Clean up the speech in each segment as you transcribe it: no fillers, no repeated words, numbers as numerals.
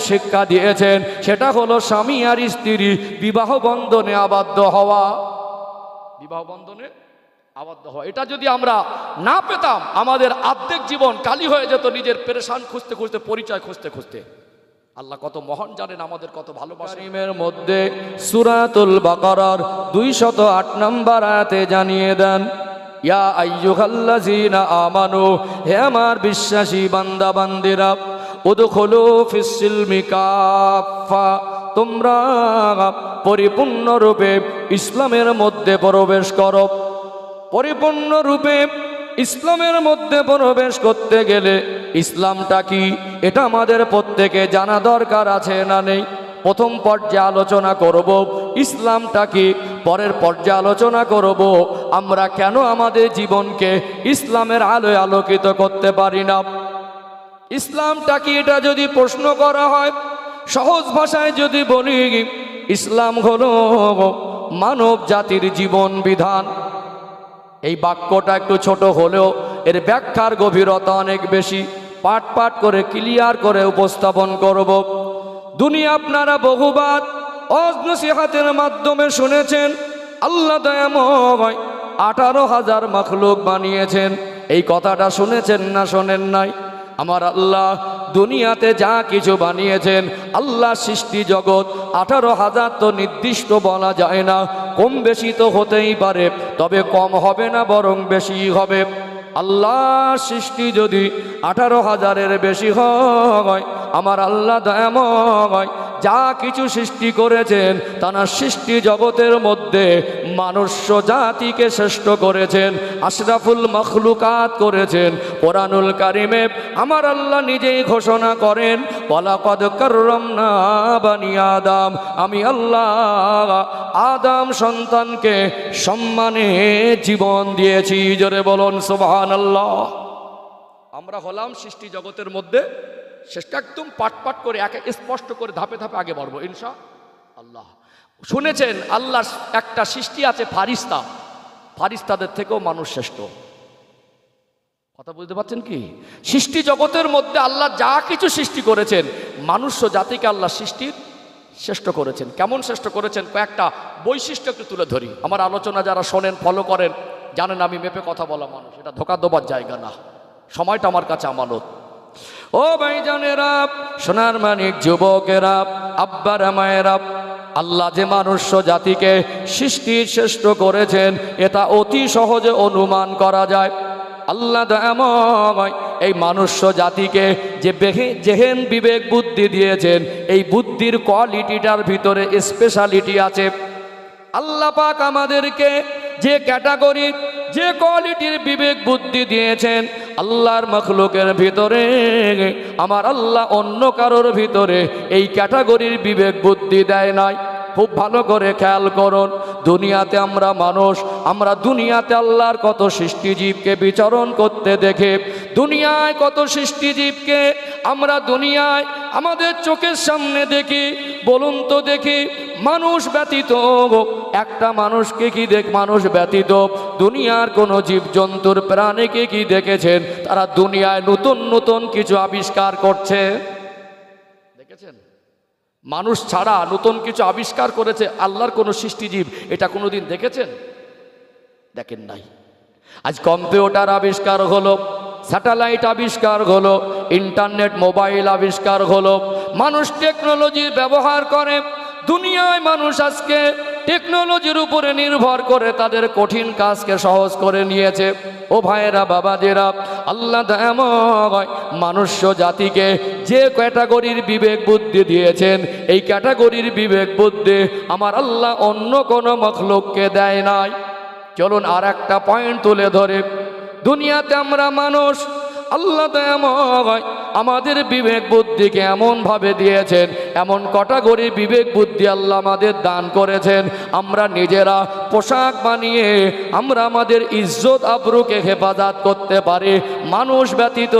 শিক্ষা দিয়েছেন, সেটা হলো স্বামী আর স্ত্রী বিবাহ বন্ধনে আবদ্ধ হওয়া। বিবাহ বন্ধনে আবদ্ধ হওয়া, এটা যদি আমরা না পেতাম আমাদের অর্ধেক জীবন কালি হয়ে যেত, নিজের পেরেশান খুঁজতে খুঁজতে, পরিচয় খুঁজতে খুঁজতে। আল্লাহ কত মহান জানেন, আমাদের কত ভালোবাসেন। কারীমের মধ্যে সূরাতুল বাকারার 208 নম্বর আয়াতে জানিয়ে দেন, ইয়া আইয়ুহাল্লাযীনা আমানু, হে আমার বিশ্বাসী বান্দা বান্দিরা, উদখুলু ফিস সিলমি কাফা, তোমরা পরিপূর্ণরূপে ইসলামের মধ্যে প্রবেশ করো। পরিপূর্ণরূপে ইসলামের মধ্যে প্রবেশ করতে গেলে ইসলামটা কি, এটা আমাদের প্রত্যেকে জানা দরকার আছে না নেই? প্রথম পর্যায়ে আলোচনা করব ইসলামটা কি, পরের পর্যায়ে আলোচনা করব আমরা কেন আমাদের জীবনকে ইসলামের আলোয় আলোকিত করতে পারি না। ইসলামটা কি, এটা যদি প্রশ্ন করা হয়, সহজ ভাষায় যদি বলি, ইসলাম হলো মানব জাতির জীবন বিধান। এই বাক্যটা একটু ছোট হলেও এর ব্যাখ্যার গভীরতা অনেক বেশি। পাট পাট করে ক্লিয়ার করে উপস্থাপন করব। দুনিয়া আপনারা বহুবার নসিহতের মাধ্যমে শুনেছেন, আল্লাহ দয়াময় 18,000 মাখলুক বানিয়েছেন। এই কথাটা শুনেছেন না শোনেন নাই? আমার আল্লাহ দুনিয়াতে যা কিছু বানিয়েছেন, আল্লাহ সৃষ্টি জগৎ 18,000 তো নির্দিষ্ট বলা যায় না, কম বেশি তো হতেই পারে, তবে কম হবে না বরং বেশি হবে। আল্লাহ সৃষ্টি যদি 18,000-এর বেশি হয়, আমার আল্লাহ দয়াময় যা কিছু সৃষ্টি করেছেন তারা সৃষ্টি জগতের মধ্যে মনুষ্য জাতিকে শ্রেষ্ঠ করেছেন, আশরাফুল মখলুকাত করেছেন। কোরআনুল কারিমে আমার আল্লাহ নিজেই ঘোষণা করেন, ওয়ালাকাদ কাররামনা বানি আদম, আমি আল্লাহ আদম সন্তানকে সম্মানে জীবন দিয়েছি। জোরে বলুন সুবহানাল্লাহ। আমরা হলাম সৃষ্টি জগতের মধ্যে শেষটা, একদম পাট পাট করে একে স্পষ্ট করে ধাপে ধাপে আগে বাড়বো ইনশাআল্লাহ। শুনেছেন আল্লাহর একটা সৃষ্টি আছে ফারিস্তা, ফারিস্তাদের থেকেও মানুষ শ্রেষ্ঠ। কথা বুঝতে পারছেন কি? সৃষ্টি জগতের মধ্যে আল্লাহ যা কিছু সৃষ্টি করেছেন, মানুষ জাতিকে আল্লাহ সৃষ্টির শ্রেষ্ঠ করেছেন। কেমন শ্রেষ্ঠ করেছেন কয়েকটা বৈশিষ্ট্য একটু তুলে ধরি। আমার আলোচনা যারা শোনেন, ফলো করেন, জানেন আমি মেপে কথা বলা মানুষ, এটা ধোকা দেবার জায়গা না, সময়টা আমার কাছে আমানত। ও ভাইজানেরা, সোনার মানিক যুবকেরা, আব্বারা মায়েরা, আল্লাহ যে মানুষ জাতিকে সৃষ্টির শ্রেষ্ঠ করেছেন এটা অতি সহজে অনুমান করা যায়। আল্লাহ দয়াময় এই মানুষ জাতিকে যে যেহেন বিবেক বুদ্ধি দিয়েছেন, এই বুদ্ধির কোয়ালিটিটার ভিতরে স্পেশালিটি আছে। আল্লাহ পাক আমাদেরকে যে ক্যাটাগরি, যে কোয়ালিটির বিবেক বুদ্ধি দিয়েছেন, আল্লাহর মখলুকের ভিতরে আমার আল্লাহ অন্য কারোর ভিতরে এই ক্যাটাগরির বিবেক বুদ্ধি দেয় নাই। খুব ভালো করে খেয়াল করুন, দুনিয়াতে আমরা মানুষ, আমরা দুনিয়াতে আল্লাহর কত সৃষ্টিজীবকে বিচরণ করতে দেখে, দুনিয়ায় কত সৃষ্টিজীবকে আমরা দুনিয়ায় আমাদের চোখের সামনে দেখি। বলুন তো দেখি, মানুষ ব্যতীত একটা মানুষকে কি মানুষ ব্যতীত দুনিয়ার কোনো জীবজন্তুর প্রাণীকে কি দেখেছেন তারা দুনিয়ায় নতুন নতুন কিছু আবিষ্কার করছে? দেখেছেন? মানুষ ছাড়া নতুন কিছু আবিষ্কার করেছে আল্লাহর কোনো সৃষ্টিজীব, এটা কোনোদিন দেখেছেন? দেখেন নাই। আজ কম্পিউটার আবিষ্কার হলো, স্যাটেলাইট আবিষ্কার হলো, ইন্টারনেট মোবাইল আবিষ্কার হলো, মানুষ টেকনোলজির ব্যবহার করে। দুনিয়ায় মানুষ আজকে টেকনোলজির উপরে নির্ভর করে তাদের কঠিন কাজকে সহজ করে নিয়েছে। ও ভাইয়েরা, বাবাজিরা, আল্লাহ দয়াময় মানুষ জাতিকে যে ক্যাটাগরির বিবেক বুদ্ধি দিয়েছেন, এই ক্যাটাগরির বিবেক বুদ্ধি আমার আল্লাহ অন্য কোনো মখলুককে দেয় নাই। চলুন আর একটা পয়েন্ট তুলে ধরে, দুনিয়াতে আমরা মানুষ, আল্লাহ দয়াময় আমাদের বিবেক বুদ্ধিকে এমনভাবে দিয়েছেন, এমন ক্যাটাগরির বিবেক বুদ্ধি আল্লাহ আমাদের দান করেছেন, আমরা নিজেরা পোশাক বানিয়ে আমরা আমাদের ইজ্জত আবরুকে হেফাজত করতে পারি। মানুষ ব্যতীত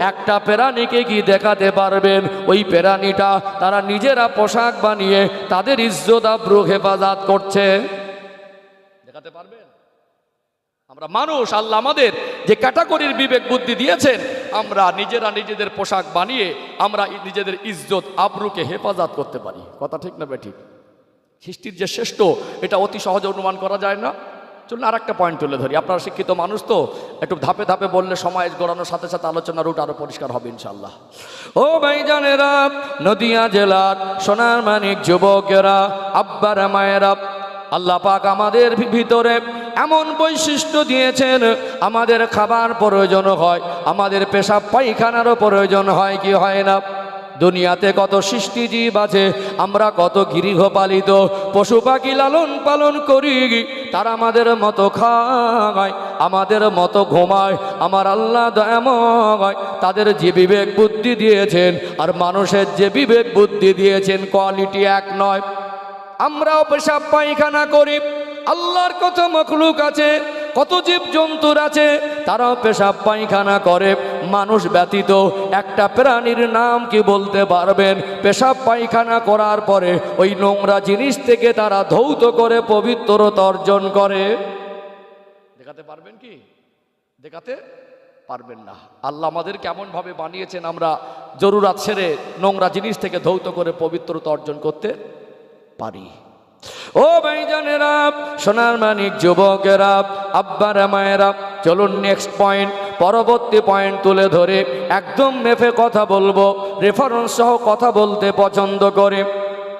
একটা প্রাণীকে কি দেখাতে পারবেন? ওই প্রাণীটা তারা নিজেরা পোশাক বানিয়ে তাদের ইজ্জত আবরু হেফাজত করছে, দেখাতে পারবেন? আমরা মানুষ, আল্লাহ আমাদের যে ক্যাটাগরির বিবেক বুদ্ধি দিয়েছেন, আমরা নিজেরা নিজেদের পোশাক বানিয়ে আমরা নিজেদের ইজ্জত আবরুকে হেফাজত করতে পারি। কথা ঠিক না বেঠিক? সৃষ্টির যে শ্রেষ্ঠ এটা অতি সহজে অনুমান করা যায় না। চলুন আর একটা পয়েন্ট তুলে ধরি। আপনারা শিক্ষিত মানুষ তো, একটু ধাপে ধাপে বললে সময় গড়ানোর সাথে সাথে আলোচনার রুট আরো পরিষ্কার হবে ইনশাআল্লাহ। ও ভাইজানেরা, নদিয়া জেলার সোনার মানিক যুবকেরা, আব্বারা মায়েরা, আল্লাহ পাক আমাদের ভিতরে এমন বৈশিষ্ট্য দিয়েছেন, আমাদের খাবার প্রয়োজন হয়, আমাদের পেশাব পায়খানারও প্রয়োজন হয় কি হয় না? দুনিয়াতে কত সৃষ্টিজীব আছে, আমরা কত গৃহপালিত পশু পাখি লালন পালন করি, তারা আমাদের মতো খায়, আমাদের মতো ঘুমায়। আমার আল্লাহ দয়াময় তাদের যে বিবেক বুদ্ধি দিয়েছেন আর মানুষের যে বিবেক বুদ্ধি দিয়েছেন, কোয়ালিটি এক নয়। আমরাও পেশাব পায়খানা করি, আল্লাহর কত মখলুক আছে, কত জীব জন্তুর আছে, তারাও পেশাব পায়খানা করে। মানুষ ব্যতীত একটা প্রাণীর নাম কি বলতে পারবেন পেশাব পায়খানা করার পরে ওই নোংরা জিনিস থেকে তারা ধৌত করে পবিত্রতা অর্জন করে? দেখাতে পারবেন কি? দেখাতে পারবেন না। আল্লাহ আমাদের কেমন ভাবে বানিয়েছেন, আমরা জরুরাত ছেড়ে নোংরা জিনিস থেকে ধৌত করে পবিত্রতা অর্জন করতে পারি। ও ভাইজানেরা, সোনার মানিক যুবকেরা, আব্বারা মায়েরা, চলুন নেক্সট পয়েন্ট, পরবর্তী পয়েন্ট তুলে ধরে একদম মেপে কথা বলবো, রেফারেন্স সহ কথা বলতে পছন্দ করে।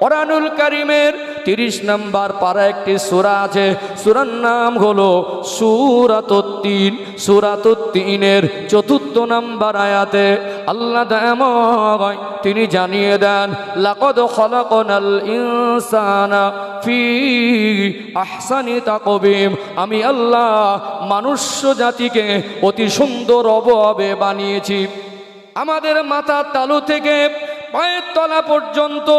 কোরআনুল কারীমের 30 নম্বর পারা একটি সূরা আছে, সূরার নাম হলো সূরাতুত তিন। সূরাতুত তিনের 4 নম্বর আয়াতে আল্লাহ দয়াময় তিনি জানিয়ে দেন, লাকাদ খালাকনাল ইনসানা ফি আহসানি তাকবীম। আমি আল্লাহ মনুষ্য জাতিকে অতি সুন্দর অবয়বে বানিয়েছি। আমাদের মাথার তালু থেকে পায়ের তলা পর্যন্ত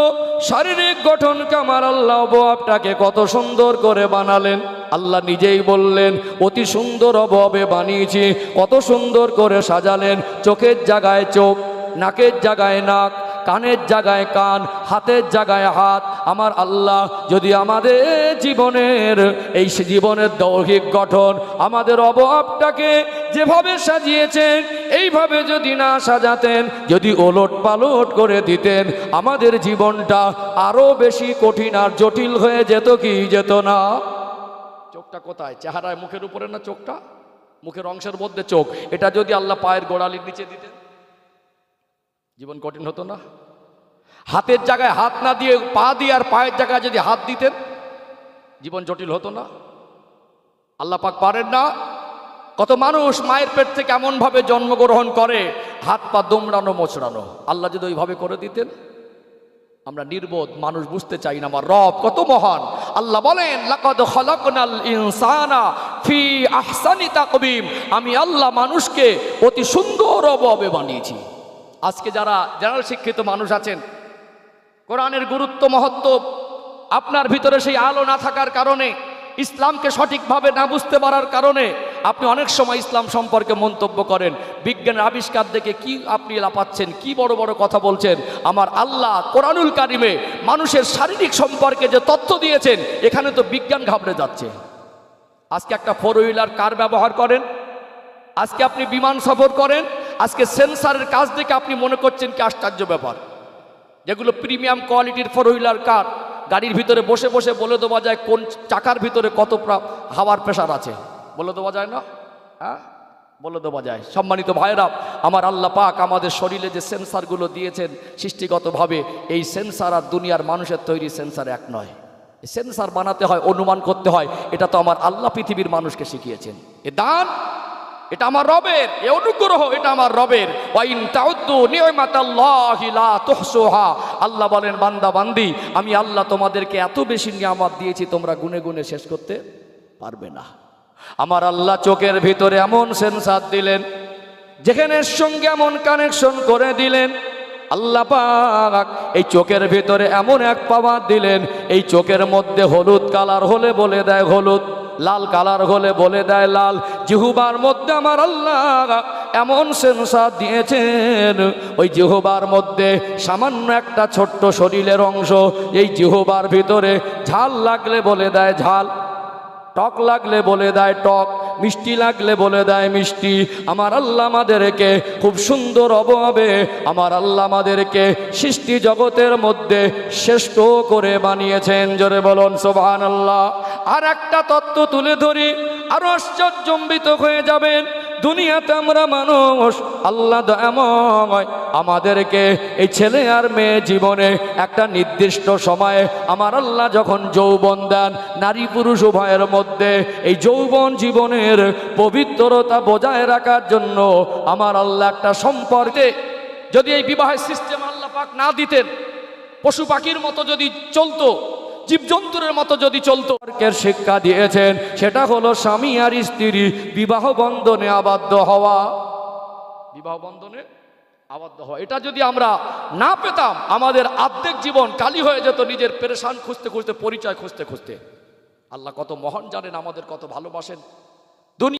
শারীরিক গঠনকে আমার আল্লাহ অবয়বটাকে কত সুন্দর করে বানালেন। আল্লাহ নিজেই বললেন অতি সুন্দর অবয়বে বানিয়েছি, কত সুন্দর করে সাজালেন। চোখের জায়গায় চোখ, নাকের জায়গায় নাক, কানের জায়গায় কান, হাতের জায়গায় হাত। আমার আল্লাহ যদি আমাদের জীবনের এই জীবনের দৈহিক গঠন, আমাদের অবয়বটাকে যেভাবে সাজিয়েছেন এইভাবে যদি না সাজাতেন, যদি ওলট পালট করে দিতেন, আমাদের জীবনটা আরো বেশি কঠিন আর জটিল হয়ে যেত কি যেত না? চোখটা কোথায়? চেহারায়, মুখের উপরে না চোখটা? মুখের অংশের মধ্যে চোখ। এটা যদি আল্লাহ পায়ের গোড়ালির নিচে দিতেন, জীবন কঠিন হতো না? হাতের জায়গায় হাত না দিয়ে পা দিয়ে আর পায়ের জায়গায় যদি হাত দিতেন, জীবন জটিল হতো না? আল্লাহ পাক পারেন না? কত মানুষ মায়ের পেট থেকে এমন ভাবে জন্মগ্রহণ করে, হাত পা দুমড়ানো মোচড়ানো। আল্লাহ যদি ওইভাবে করে দিতেন, আমরা নির্বোধ মানুষ বুঝতে চাই না আমার রব কত মহান। আল্লাহ বলেন, লাকাদ খালাকনাল ইনসানা ফি আহসানি তাকবীম। আমি আল্লাহ মানুষকে অতি সুন্দর অবয়বে বানিয়েছি। আজকে যারা জেনারেল শিক্ষিত মানুষ আছেন, কোরআনের গুরুত্ব মহত্ব আপনার ভিতরে সেই আলো না থাকার কারণে, ইসলামকে সঠিকভাবে না বুঝতে পারার কারণে আপনি অনেক সময় ইসলাম সম্পর্কে মন্তব্য করেন। বিজ্ঞানের আবিষ্কার দেখে কি আপনি লাপাচ্ছেন, কি বড় বড় কথা বলছেন। আমার আল্লাহ কোরআনুল কারীমে মানুষের শারীরিক সম্পর্কে যে তথ্য দিয়েছেন, এখানে তো বিজ্ঞান ঘাবড়ে যাচ্ছে। আজকে একটা 4 হুইলার কার ব্যবহার করেন, আজকে আপনি বিমান সফর করেন, আজকে সেন্সারের কাজ দেখে আপনি মনে করছেন কি আশ্চর্য ব্যাপার। যেগুলো প্রিমিয়াম কোয়ালিটির 4 হুইলার কার, গাড়ির ভিতরে বসে বসে বলে দেওয়া যায় কোন চাকার ভিতরে কত হাওয়ার প্রেশার আছে, বলে দেওয়া যায় না? হ্যাঁ, বলে দেওয়া যায়। সম্মানিত ভাইরা, আমার আল্লাহ পাক আমাদের শরীরে যে সেন্সারগুলো দিয়েছেন সৃষ্টিগতভাবে, এই সেন্সার আর দুনিয়ার মানুষের তৈরি সেন্সার এক নয়। সেন্সার বানাতে হয়, অনুমান করতে হয়, এটা তো আমার আল্লাহ পৃথিবীর মানুষকে শিখিয়েছেন। এ দান এটা আমার রবের, এ অনুগ্রহ এটা আমার রবের। ওয়াইন তাউদ্দু নি'মাতাল্লাহি লা তুহসুহা। আল্লাহ বলেন, বান্দা বান্দি, আমি আল্লাহ তোমাদেরকে এত বেশি নিয়ামত দিয়েছি, তোমরা গুনে গুনে শেষ করতে পারবে না। আমার আল্লাহ চোখের ভিতরে এমন সেন্সার দিলেন, যেখানে সঙ্গে এমন কানেকশন করে দিলেন। আল্লাহ পাক এই চোখের ভিতরে এমন এক পাওয়ার দিলেন, এই চোখের মধ্যে হলুদ কালার হলে বলে দেয় হলুদ, লাল কালার হলে বলে দেয় লাল। জিহ্বার মধ্যে আমার আল্লাহ এমন সেন্সার দিয়েছেন, ওই জিহ্বার মধ্যে সামান্য একটা ছোট্ট শরীরের অংশ, এই জিহ্বার ভিতরে ঝাল লাগলে বলে দেয় ঝাল, টক লাগলে বলে দেয় টক, মিষ্টি লাগলে বলে দেয় মিষ্টি। আমার আল্লাহ আমাদেরকে খুব সুন্দর অভাবে আমার আল্লাহ আমাদেরকে সৃষ্টি জগতের মধ্যে শ্রেষ্ঠ করে বানিয়েছেন। জোরে বলুন সুবহানাল্লাহ। আর একটা তত্ত্ব তুলে ধরি, আরো আশ্চর্যজম্বিত হয়ে যাবেন। দুনিয়াতে আমরা মানুষ, আল্লাহ দয়াময় আমাদেরকে এই ছেলে আর মেয়ে জীবনে একটা নির্দিষ্ট সময়ে আমার আল্লাহ যখন যৌবন দেন, নারী পুরুষ উভয়ের মধ্যে এই যৌবন জীবনের পবিত্রতা বজায় রাখার জন্য আমার আল্লাহ একটা সম্পর্কে, যদি এই বিবাহের সিস্টেম আল্লাহ পাক না দিতেন, পশু পাখির মতো যদি চলতো, জীবজন্তুর মতো যদি চলতো, শিক্ষা দিয়েছেন সেটা হলো স্বামী আর স্ত্রী বিবাহ বন্ধনে আবদ্ধ হওয়া। বিবাহ বন্ধনে আবদ্ধ হওয়া, এটা যদি আমরা না পেতাম আমাদের অর্ধেক জীবন কালি হয়ে যেত, নিজের পেরেশান খুঁজতে খুঁজতে, পরিচয় খুঁজতে খুঁজতে। আল্লাহ কত মহান জানেন, আমাদের কত ভালোবাসেন।